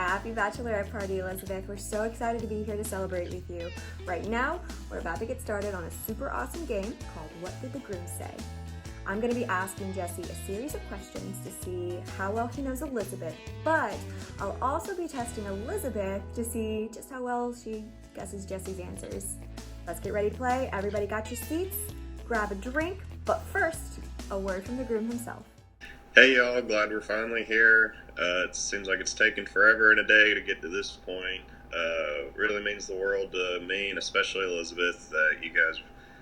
Happy bachelorette party, Elizabeth. We're so excited to be here to celebrate with you. Right now, we're about to get started on a super awesome game called What Did the Groom Say? I'm going to be asking Jesse a series of questions to see how well he knows Elizabeth, but I'll also be testing Elizabeth to see just how well she guesses Jesse's answers. Let's get ready to play. Everybody got your seats? Grab a drink, but first, a word from the groom himself. Hey y'all, glad we're finally here. It seems like it's taken forever and a day to get to this point. Really means the world to me, and especially Elizabeth, that you guys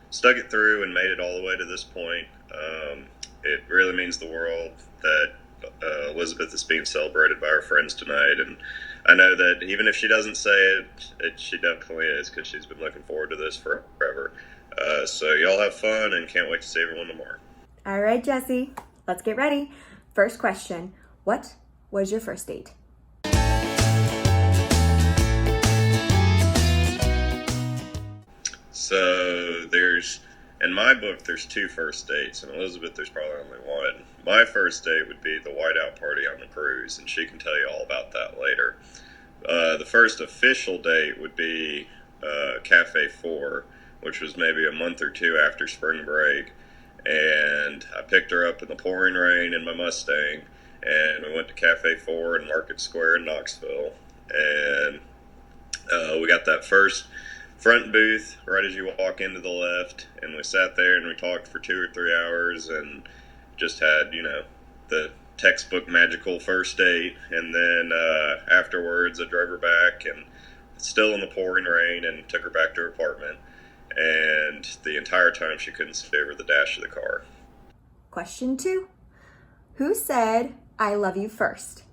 stuck it through and made it all the way to this point. It really means the world that Elizabeth is being celebrated by her friends tonight, and I know that even if she doesn't say it she definitely is, because she's been looking forward to this forever. So y'all have fun, and can't wait to see everyone tomorrow. All right, Jesse. Let's get ready. First question, what was your first date? So in my book, there's two first dates, and Elizabeth, there's probably only one. My first date would be the whiteout party on the cruise, and she can tell you all about that later. The first official date would be Cafe 4, which was maybe a month or two after spring break. And I picked her up in the pouring rain in my Mustang, and we went to Cafe 4 in Market Square in Knoxville. And we got that first front booth right as you walk into the left, and we sat there and we talked for 2 or 3 hours and just had, the textbook magical first date. And then afterwards I drove her back, and still in the pouring rain, and took her back to her apartment. And the entire time she couldn't see over the dash of the car. Question 2. Who said, "I love you" first?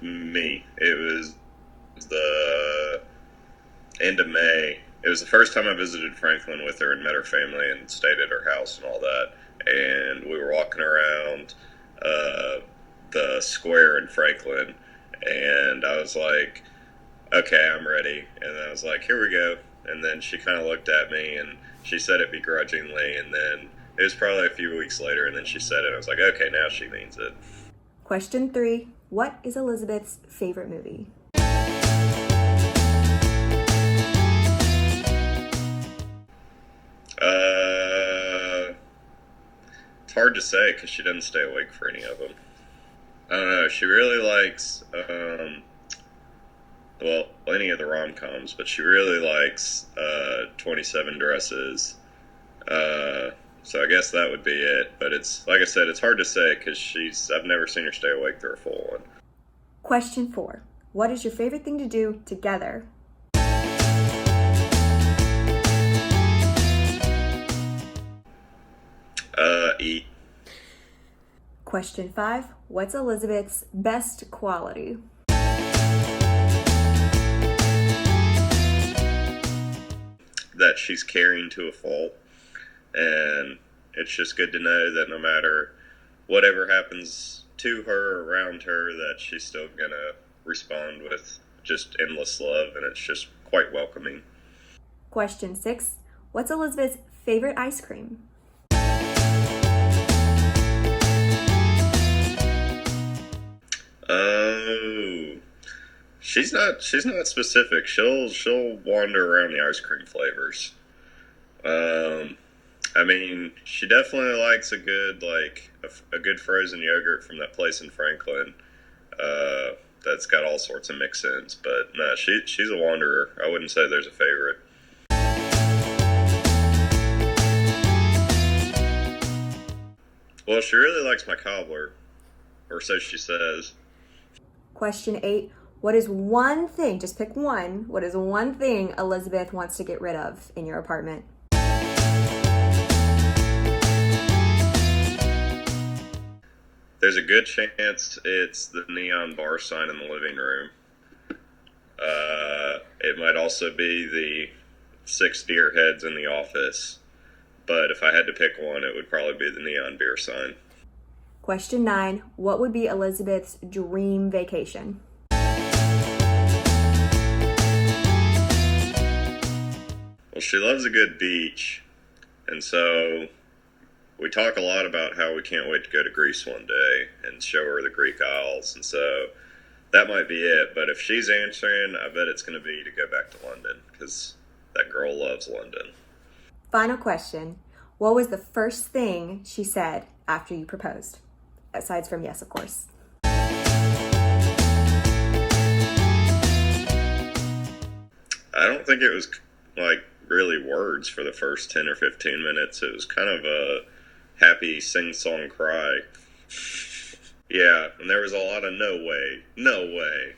Me. It was the end of May. It was the first time I visited Franklin with her and met her family and stayed at her house and all that. And we were walking around the square in Franklin, and I was like, okay, I'm ready. And I was like, here we go. And then she kind of looked at me, and she said it begrudgingly, and then it was probably a few weeks later, and then she said it, and I was like, okay, now she means it. Question 3. What is Elizabeth's favorite movie? It's hard to say because she doesn't stay awake for any of them. I don't know. She really likes, any of the rom-coms, but she really likes 27 Dresses. So I guess that would be it. But it's, like I said, it's hard to say because I've never seen her stay awake through a full one. Question 4. What is your favorite thing to do together? Eat. Question 5. What's Elizabeth's best quality? That she's caring to a fault. And it's just good to know that no matter whatever happens to her, around her, that she's still going to respond with just endless love, and it's just quite welcoming. Question 6. What's Elizabeth's favorite ice cream? She's not specific. She'll wander around the ice cream flavors. She definitely likes a good frozen yogurt from that place in Franklin. That's got all sorts of mix-ins, but no, she's a wanderer. I wouldn't say there's a favorite. Well, she really likes my cobbler, or so she says. Question 8. What is one thing, just pick one, what is one thing Elizabeth wants to get rid of in your apartment? There's a good chance it's the neon bar sign in the living room. It might also be the 6 deer heads in the office. But if I had to pick one, it would probably be the neon beer sign. Question 9. What would be Elizabeth's dream vacation? Well, she loves a good beach. And so we talk a lot about how we can't wait to go to Greece one day and show her the Greek Isles, and so that might be it. But if she's answering, I bet it's going to be to go back to London because that girl loves London. Final question. What was the first thing she said after you proposed? Aside from yes, of course. I don't think it was like really words for the first 10 or 15 minutes. It was kind of a happy sing-song cry. Yeah, and there was a lot of no way, no way.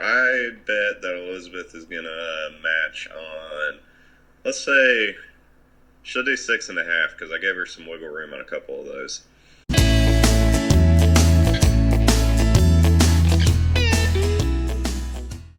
I bet that Elizabeth is gonna match on, let's say, she'll do 6.5 because I gave her some wiggle room on a couple of those.